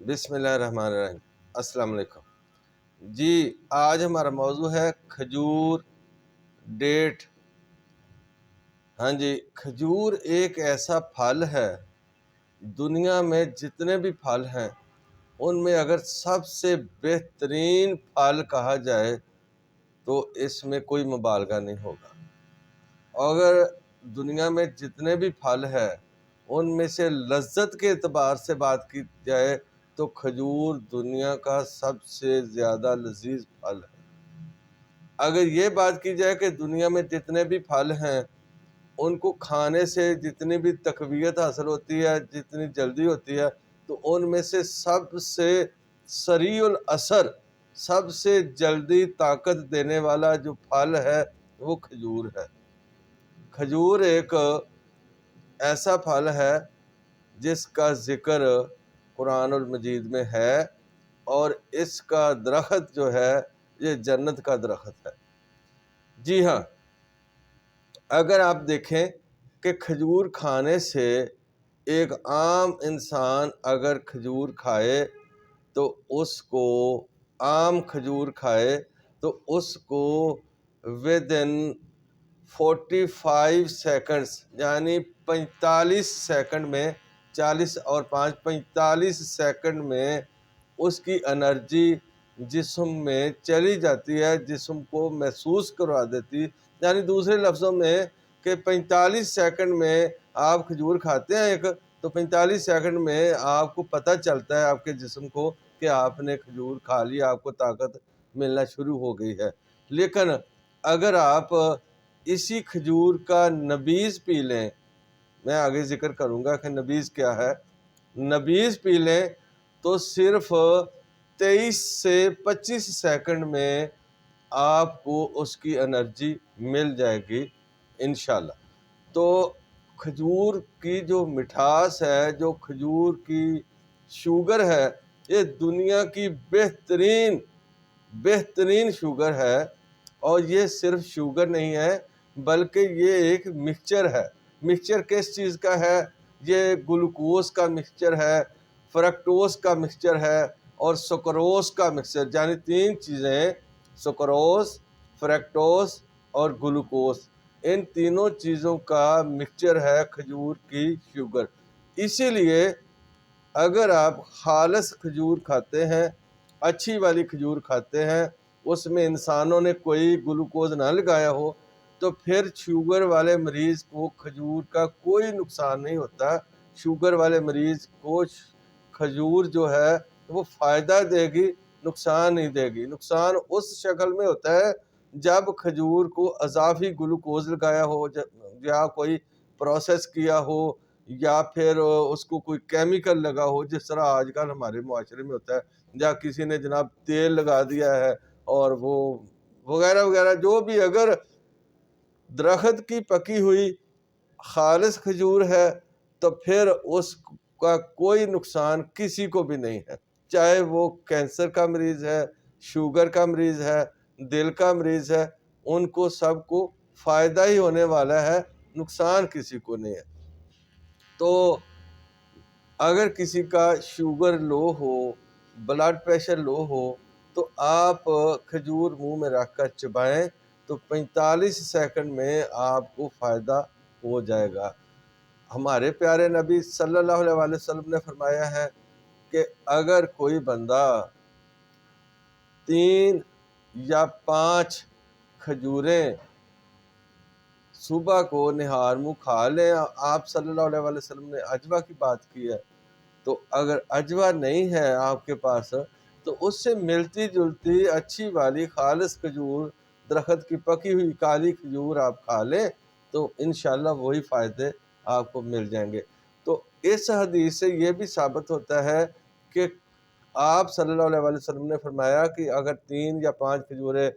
بسم اللہ الرحمن الرحیم۔ السلام علیکم جی۔ آج ہمارا موضوع ہے کھجور، ڈیٹ۔ ہاں جی، کھجور ایک ایسا پھل ہے، دنیا میں جتنے بھی پھل ہیں ان میں اگر سب سے بہترین پھل کہا جائے تو اس میں کوئی مبالغہ نہیں ہوگا۔ اگر دنیا میں جتنے بھی پھل ہیں ان میں سے لذت کے اعتبار سے بات کی جائے تو کھجور دنیا کا سب سے زیادہ لذیذ پھل ہے۔ اگر یہ بات کی جائے کہ دنیا میں جتنے بھی پھل ہیں ان کو کھانے سے جتنی بھی تقویت حاصل ہوتی ہے، جتنی جلدی ہوتی ہے، تو ان میں سے سب سے سریع الاثر، سب سے جلدی طاقت دینے والا جو پھل ہے وہ کھجور ہے۔ کھجور ایک ایسا پھل ہے جس کا ذکر قرآن المجید میں ہے، اور اس کا درخت جو ہے یہ جنت کا درخت ہے۔ جی ہاں، اگر آپ دیکھیں کہ کھجور کھانے سے ایک عام انسان اگر کھجور کھائے تو اس کو عام کھجور کھائے تو اس کو ودن 45 سیکنڈز یعنی 45 سیکنڈ میں، 40 اور 5 45 سیکنڈ میں اس کی انرجی جسم میں چلی جاتی ہے، جسم کو محسوس کروا دیتی۔ یعنی دوسرے لفظوں میں کہ 45 سیکنڈ میں آپ کھجور کھاتے ہیں ایک، تو 45 سیکنڈ میں آپ کو پتہ چلتا ہے آپ کے جسم کو کہ آپ نے کھجور کھا لی، آپ کو طاقت ملنا شروع ہو گئی ہے۔ لیکن اگر آپ اسی کھجور کا نبیذ پی لیں، میں آگے ذکر کروں گا کہ نبیذ کیا ہے، نبیذ پی لیں تو صرف 23 سے 25 سیکنڈ میں آپ کو اس کی انرجی مل جائے گی انشاءاللہ۔ تو کھجور کی جو مٹھاس ہے، جو کھجور کی شوگر ہے، یہ دنیا کی بہترین شوگر ہے۔ اور یہ صرف شوگر نہیں ہے بلکہ یہ ایک مکسچر ہے۔ مکسچر کس چیز کا ہے؟ یہ گلوکوز کا مکسچر ہے، فرکٹوز کا مکسچر ہے اور سکروز کا مکسچر، یعنی 3 چیزیں، سکروز، فرکٹوز اور گلوکوز، ان تینوں چیزوں کا مکسچر ہے کھجور کی شوگر۔ اسی لیے اگر آپ خالص کھجور کھاتے ہیں، اچھی والی کھجور کھاتے ہیں، اس میں انسانوں نے کوئی گلوکوز نہ لگایا ہو، تو پھر شوگر والے مریض کو کھجور کا کوئی نقصان نہیں ہوتا۔ شوگر والے مریض کو کھجور جو ہے وہ فائدہ دے گی، نقصان نہیں دے گی۔ نقصان اس شکل میں ہوتا ہے جب کھجور کو اضافی گلوکوز لگایا ہو یا کوئی پروسیس کیا ہو یا پھر اس کو کوئی کیمیکل لگا ہو، جس طرح آج کل ہمارے معاشرے میں ہوتا ہے، یا کسی نے جناب تیل لگا دیا ہے اور وہ وغیرہ وغیرہ۔ جو بھی اگر درخت کی پکی ہوئی خالص کھجور ہے تو پھر اس کا کوئی نقصان کسی کو بھی نہیں ہے، چاہے وہ کینسر کا مریض ہے، شوگر کا مریض ہے، دل کا مریض ہے، ان کو سب کو فائدہ ہی ہونے والا ہے، نقصان کسی کو نہیں ہے۔ تو اگر کسی کا شوگر لو ہو، بلڈ پریشر لو ہو، تو آپ کھجور منہ میں رکھ کر چبائیں تو 45 سیکنڈ میں آپ کو فائدہ ہو جائے گا۔ ہمارے پیارے نبی صلی اللہ علیہ وآلہ وسلم نے فرمایا ہے کہ اگر کوئی بندہ 3 یا 5 کھجوریں صبح کو نہار منہ کھا لیں، آپ صلی اللہ علیہ وآلہ وسلم نے عجوہ کی بات کی ہے، تو اگر عجوہ نہیں ہے آپ کے پاس تو اس سے ملتی جلتی اچھی والی خالص کھجور، درخت کی پکی ہوئی کالی کھجور آپ کھا لیں تو انشاءاللہ وہی فائدے آپ کو مل جائیں گے۔ تو اس حدیث سے یہ بھی ثابت ہوتا ہے کہ آپ صلی اللہ علیہ وآلہ وسلم نے فرمایا کہ اگر 3 یا 5 کھجوریں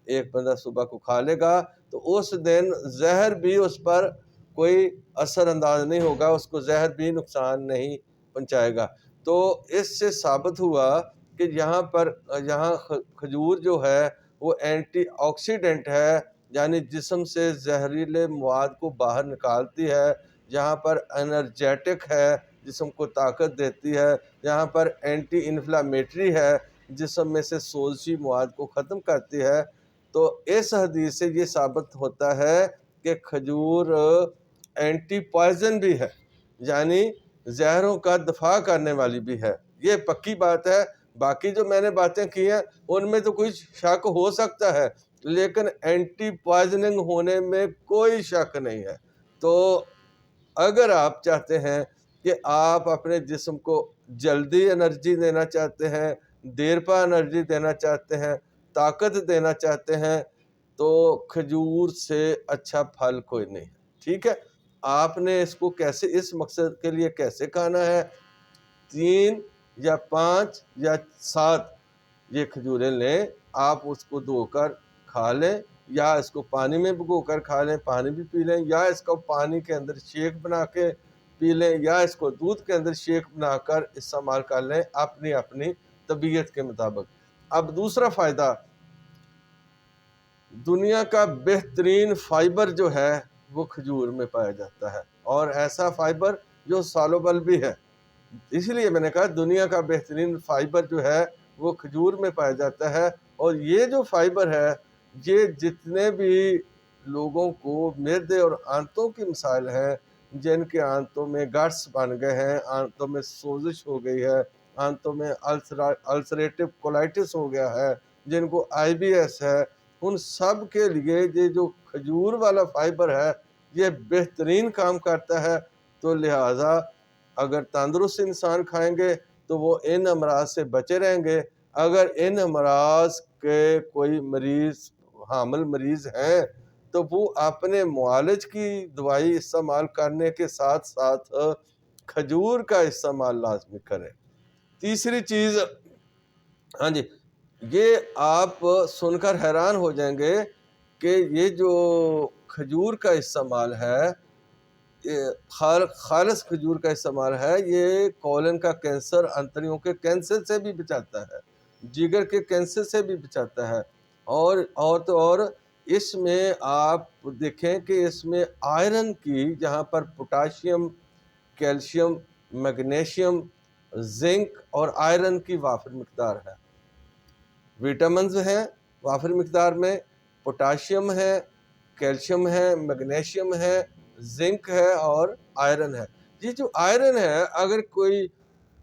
ایک بندہ صبح کو کھا لے گا تو اس دن زہر بھی اس پر کوئی اثر انداز نہیں ہوگا، اس کو زہر بھی نقصان نہیں پہنچائے گا۔ تو اس سے ثابت ہوا کہ یہاں کھجور جو ہے وہ اینٹی آکسیڈنٹ ہے، یعنی جسم سے زہریلے مواد کو باہر نکالتی ہے، یہاں پر انرجیٹک ہے، جسم کو طاقت دیتی ہے، یہاں پر اینٹی انفلامیٹری ہے، جسم میں سے سوزشی مواد کو ختم کرتی ہے۔ تو اس حدیث سے یہ ثابت ہوتا ہے کہ کھجور اینٹی پوائزن بھی ہے، یعنی زہروں کا دفاع کرنے والی بھی ہے، یہ پکی بات ہے۔ باقی جو میں نے باتیں کی ہیں ان میں تو کوئی شک ہو سکتا ہے، لیکن اینٹی پوائزننگ ہونے میں کوئی شک نہیں ہے۔ تو اگر آپ چاہتے ہیں کہ آپ اپنے جسم کو جلدی انرجی دینا چاہتے ہیں، دیر پا انرجی دینا چاہتے ہیں، طاقت دینا چاہتے ہیں، تو کھجور سے اچھا پھل کوئی نہیں ہے، ٹھیک ہے۔ آپ نے اس کو کیسے، اس مقصد کے لیے کیسے کھانا ہے؟ 3 یا 5 یا 7 یہ کھجوریں لیں، آپ اس کو دھو کر کھا لیں، یا اس کو پانی میں بھگو کر کھا لیں، پانی بھی پی لیں، یا اس کو پانی کے اندر شیک بنا کے پی لیں، یا اس کو دودھ کے اندر شیک بنا کر استعمال کر لیں، اپنی اپنی طبیعت کے مطابق۔ اب دوسرا فائدہ، دنیا کا بہترین فائبر جو ہے وہ کھجور میں پایا جاتا ہے، اور ایسا فائبر جو سالوبل بھی ہے۔ اس لیے میں نے کہا دنیا کا بہترین فائبر جو ہے وہ کھجور میں پایا جاتا ہے، اور یہ جو فائبر ہے یہ جتنے بھی لوگوں کو معدے اور آنتوں کی مسائل ہیں، جن کے آنتوں میں گٹس بن گئے ہیں، آنتوں میں سوزش ہو گئی ہے، آنتوں میں السریٹو کولائٹس ہو گیا ہے، جن کو آئی بی ایس ہے، ان سب کے لیے یہ جو کھجور والا فائبر ہے یہ بہترین کام کرتا ہے۔ تو لہٰذا اگر تندرست انسان کھائیں گے تو وہ ان امراض سے بچے رہیں گے۔ اگر ان امراض کے کوئی مریض، حامل مریض ہیں، تو وہ اپنے معالج کی دوائی استعمال کرنے کے ساتھ ساتھ کھجور کا استعمال لازمی کریں۔ تیسری چیز، ہاں جی، یہ آپ سن کر حیران ہو جائیں گے کہ یہ جو کھجور کا استعمال ہے، خالص کھجور کا استعمال ہے، یہ کولن کا کینسر، انتڑیوں کے کینسر سے بھی بچاتا ہے، جگر کے کینسر سے بھی بچاتا ہے، اور اس میں آپ دیکھیں کہ اس میں آئرن کی، جہاں پر پوٹاشیم، کیلشیم، میگنیشیم، زنک اور آئرن کی وافر مقدار ہے، وٹامنز ہیں وافر مقدار میں، پوٹاشیم ہے، کیلشیم ہے، میگنیشیم ہے، زنک ہے اور آئرن ہے۔ یہ جو آئرن ہے، اگر کوئی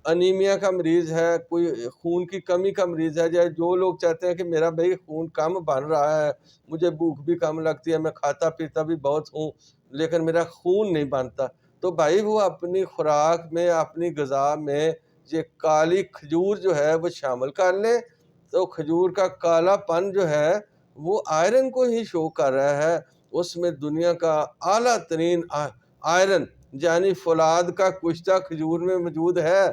انیمیا کا مریض ہے، کوئی خون کی کمی کا مریض ہے، جو لوگ چاہتے ہیں کہ میرا بھائی خون کم بن رہا ہے، مجھے بھوک بھی کم لگتی ہے، میں کھاتا پیتا بھی بہت ہوں لیکن میرا خون نہیں بنتا، تو بھائی وہ اپنی خوراک میں، اپنی غذا میں یہ کالی کھجور جو ہے وہ شامل کر لیں، تو کھجور کا کالا پن جو ہے وہ آئرن کو ہی شو کر رہا ہے۔ اس میں دنیا کا اعلیٰ ترین آئرن، یعنی فولاد کا کشتہ کھجور میں موجود ہے۔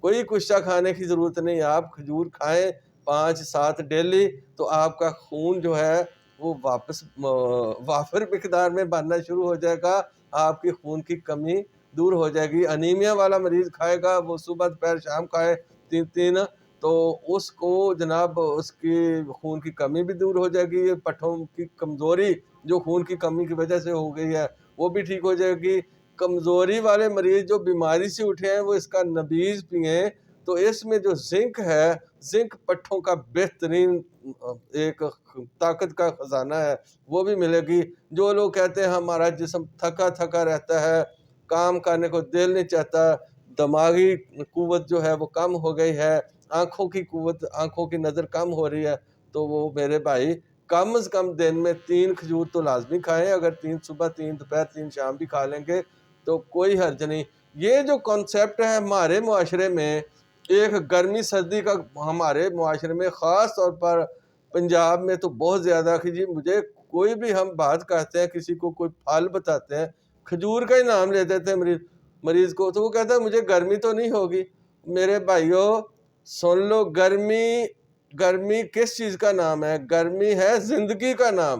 کوئی کشتہ کھانے کی ضرورت نہیں، آپ کھجور کھائیں 5-7 ڈیلی، تو آپ کا خون جو ہے وہ واپس وافر مقدار میں بننا شروع ہو جائے گا، آپ کی خون کی کمی دور ہو جائے گی۔ انیمیا والا مریض کھائے گا، وہ صبح دوپہر شام کھائے 3 تو اس کو جناب اس کی خون کی کمی بھی دور ہو جائے گی، پٹھوں کی کمزوری جو خون کی کمی کی وجہ سے ہو گئی ہے وہ بھی ٹھیک ہو جائے گی۔ کمزوری والے مریض جو بیماری سے اٹھے ہیں وہ اس کا نبیذ پئیں، تو اس میں جو زنک ہے، زنک پٹھوں کا بہترین ایک طاقت کا خزانہ ہے، وہ بھی ملے گی۔ جو لوگ کہتے ہیں ہمارا جسم تھکا تھکا رہتا ہے، کام کرنے کو دل نہیں چاہتا، دماغی قوت جو ہے وہ کم ہو گئی ہے، آنکھوں کی قوت، آنکھوں کی نظر کم ہو رہی ہے، تو وہ میرے بھائی کم از کم دن میں 3 کھجور تو لازمی کھائیں۔ اگر 3 صبح، 3 دوپہر، 3 شام بھی کھا لیں گے تو کوئی حرج نہیں۔ یہ جو کنسیپٹ ہے ہمارے معاشرے میں، ایک گرمی سردی کا، ہمارے معاشرے میں خاص طور پر پنجاب میں تو بہت زیادہ، کہ جی مجھے کوئی بھی ہم بات کہتے ہیں، کسی کو کوئی پھل بتاتے ہیں، کھجور کا ہی نام لے دیتے ہیں مریض کو، تو وہ کہتا ہے مجھے گرمی تو نہیں ہوگی۔ میرے بھائیو سن لو، گرمی کس چیز کا نام ہے؟ گرمی ہے زندگی کا نام۔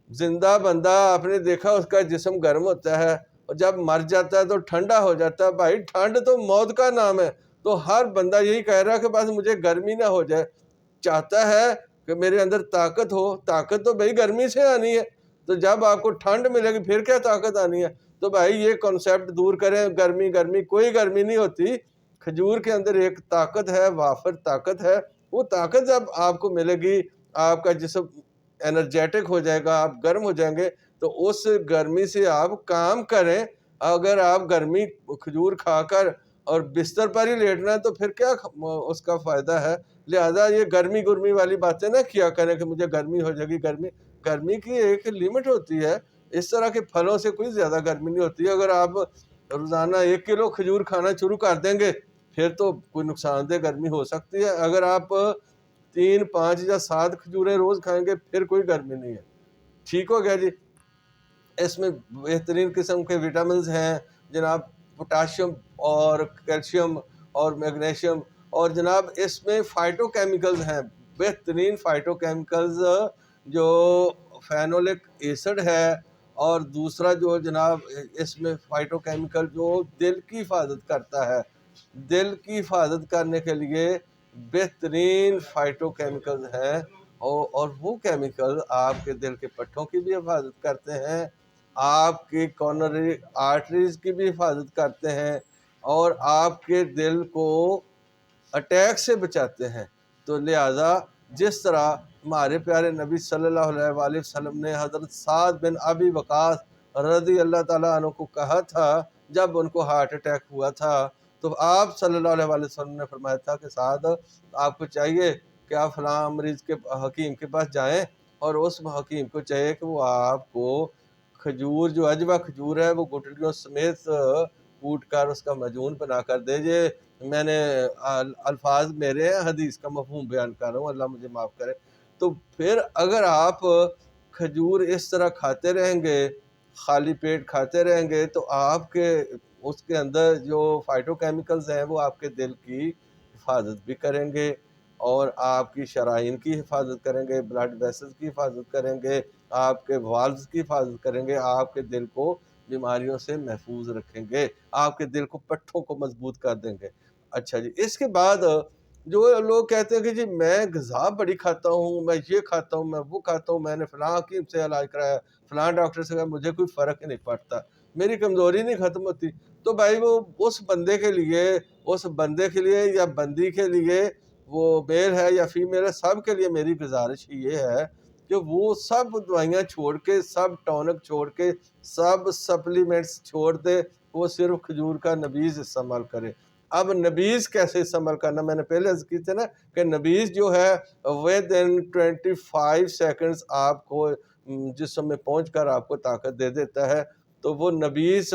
زندہ بندہ آپ نے دیکھا اس کا جسم گرم ہوتا ہے، اور جب مر جاتا ہے تو ٹھنڈا ہو جاتا ہے۔ بھائی ٹھنڈ تو موت کا نام ہے، تو ہر بندہ یہی کہہ رہا ہے کہ بس مجھے گرمی نہ ہو جائے، چاہتا ہے کہ میرے اندر طاقت ہو۔ طاقت تو بھائی گرمی سے آنی ہے، تو جب آپ کو ٹھنڈ ملے گی پھر کیا طاقت آنی ہے؟ تو بھائی یہ کنسیپٹ دور کریں، گرمی گرمی کوئی گرمی نہیں ہوتی. کھجور کے اندر ایک طاقت ہے، وافر طاقت ہے. وہ طاقت جب آپ کو ملے گی، آپ کا جسم انرجیٹک ہو جائے گا، آپ گرم ہو جائیں گے، تو اس گرمی سے آپ کام کریں. اگر آپ گرمی کھجور کھا کر اور بستر پر ہی لیٹنا ہے تو پھر کیا اس کا فائدہ ہے. لہذا یہ گرمی گرمی والی باتیں نہ کیا کریں کہ مجھے گرمی ہو جائے گی. گرمی کی ایک لمٹ ہوتی ہے. اس طرح کے پھلوں سے کوئی زیادہ گرمی نہیں ہوتی. اگر آپ روزانہ 1 کلو کھجور کھانا شروع کر دیں گے پھر تو کوئی نقصان دہ گرمی ہو سکتی ہے. اگر آپ 3 5 یا 7 کھجوریں روز کھائیں گے پھر کوئی گرمی نہیں ہے. ٹھیک ہو گیا جی. اس میں بہترین قسم کے وٹامنز ہیں جناب، پوٹاشیم اور کیلشیم اور میگنیشیم، اور جناب اس میں فائٹو کیمیکلز ہیں، بہترین فائٹو کیمیکلز، جو فینولک ایسڈ ہے، اور دوسرا جو جناب اس میں فائٹو کیمیکل جو دل کی حفاظت کرتا ہے. دل کی حفاظت کرنے کے لیے بہترین فائٹو کیمیکلز ہیں، اور وہ کیمیکل آپ کے دل کے پٹھوں کی بھی حفاظت کرتے ہیں، آپ کی کارنری آرٹریز کی بھی حفاظت کرتے ہیں، اور آپ کے دل کو اٹیک سے بچاتے ہیں. تو لہٰذا جس طرح ہمارے پیارے نبی صلی اللہ علیہ وآلہ وسلم نے حضرت سعد بن ابی وقاص رضی اللہ تعالیٰ عنہ کو کہا تھا جب ان کو ہارٹ اٹیک ہوا تھا، تو آپ صلی اللہ علیہ وآلہ وسلم نے فرمایا تھا کہ سعد آپ کو چاہیے کہ آپ فلاں مریض کے حکیم کے پاس جائیں، اور اس حکیم کو چاہیے کہ وہ آپ کو کھجور، جو عجوہ کھجور ہے، وہ گٹلیوں سمیت کوٹ کر اس کا معجون بنا کر دے. میں نے الفاظ میرے ہیں، حدیث کا مفہوم بیان کر رہا ہوں، اللہ مجھے معاف کرے. تو پھر اگر آپ کھجور اس طرح کھاتے رہیں گے، خالی پیٹ کھاتے رہیں گے، تو آپ کے اس کے اندر جو فائٹو کیمیکلز ہیں وہ آپ کے دل کی حفاظت بھی کریں گے، اور آپ کی شرائین کی حفاظت کریں گے، بلڈ ویسلز کی حفاظت کریں گے، آپ کے والوز کی حفاظت کریں گے، آپ کے دل کو بیماریوں سے محفوظ رکھیں گے، آپ کے دل کو پٹھوں کو مضبوط کر دیں گے. اچھا جی، اس کے بعد جو لوگ کہتے ہیں کہ جی میں غذا بڑی کھاتا ہوں، میں یہ کھاتا ہوں، میں وہ کھاتا ہوں، میں نے فلاں حکیم سے علاج کرایا، فلاں ڈاکٹر سے کہا، مجھے کوئی فرق ہی نہیں پڑتا، میری کمزوری نہیں ختم ہوتی. تو بھائی وہ اس بندے کے لیے یا بندی کے لیے، وہ میل ہے یا فیمیل ہے، سب کے لیے میری گزارش یہ ہے کہ وہ سب دوائیاں چھوڑ کے، سب ٹونک چھوڑ کے، سب سپلیمنٹس چھوڑ دے، وہ صرف کھجور کا نبیذ استعمال کرے. اب نبیذ کیسے استعمال کرنا، میں نے پہلے عرض کی تھی نا کہ نبیذ جو ہے within 25 سیکنڈز آپ کو جسم میں پہنچ کر آپ کو طاقت دے دیتا ہے. تو وہ نبیذ،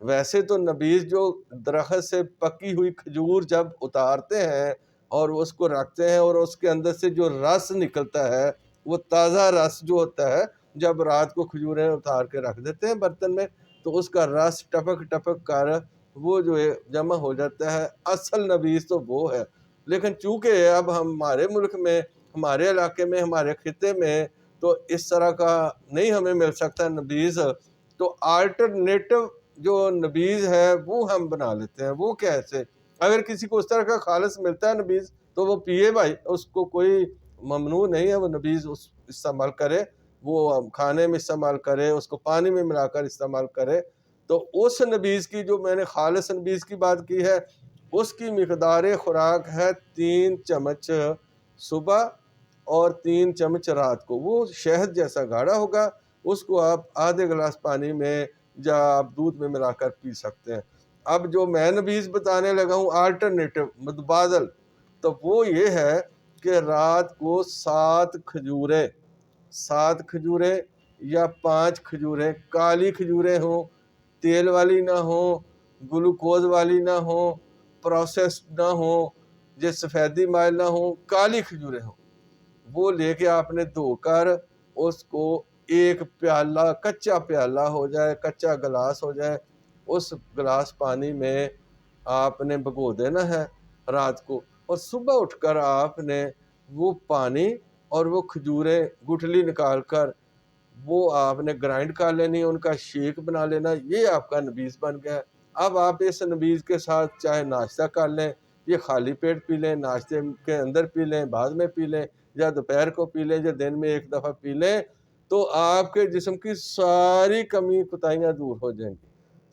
ویسے تو نبیذ جو درخت سے پکی ہوئی کھجور جب اتارتے ہیں اور اس کو رکھتے ہیں، اور اس کے اندر سے جو رس نکلتا ہے، وہ تازہ رس جو ہوتا ہے، جب رات کو کھجوریں اتار کے رکھ دیتے ہیں برتن میں، تو اس کا رس ٹپک ٹپک کر وہ جو ہے جمع ہو جاتا ہے. اصل نبیذ تو وہ ہے. لیکن چونکہ اب ہمارے ملک میں، ہمارے علاقے میں، ہمارے خطے میں تو اس طرح کا نہیں ہمیں مل سکتا نبیذ، تو آلٹرنیٹو جو نبیذ ہے وہ ہم بنا لیتے ہیں. وہ کیسے؟ اگر کسی کو اس طرح کا خالص ملتا ہے نبیذ تو وہ پیے بھائی، اس کو کوئی ممنوع نہیں ہے وہ نبیذ استعمال کرے، وہ کھانے میں استعمال کرے، اس کو پانی میں ملا کر استعمال کرے. تو اس نبیذ کی، جو میں نے خالص نبیذ کی بات کی ہے، اس کی مقدار خوراک ہے 3 چمچ صبح اور 3 چمچ رات کو. وہ شہد جیسا گاڑھا ہوگا، اس کو آپ آدھے گلاس پانی میں یا آپ دودھ میں ملا کر پی سکتے ہیں. اب جو میں نبیذ بتانے لگا ہوں آلٹرنیٹو، متبادل، تو وہ یہ ہے کہ رات کو 7 کھجوریں یا 5 کھجوریں، کالی کھجوریں ہوں، تیل والی نہ ہوں، گلوکوز والی نہ ہوں، پروسیسڈ نہ ہوں، جو سفیدی مائل نہ ہوں، کالی کھجوریں ہوں، وہ لے کے آپ نے دھو کر اس کو ایک پیالہ، کچا پیالہ ہو جائے، کچا گلاس ہو جائے، اس گلاس پانی میں آپ نے بھگو دینا ہے رات کو، اور صبح اٹھ کر آپ نے وہ پانی اور وہ کھجوریں گٹھلی نکال کر وہ آپ نے گرائنڈ کر لینی، ان کا شیک بنا لینا. یہ آپ کا نبیذ بن گیا. اب آپ اس نبیذ کے ساتھ چاہے ناشتہ کر لیں، یہ خالی پیٹ پی لیں، ناشتے کے اندر پی لیں، بعد میں پی لیں، یا دوپہر کو پی لیں، یا دن میں ایک دفعہ پی لیں، تو آپ کے جسم کی ساری کمی کوتاہیاں دور ہو جائیں گی.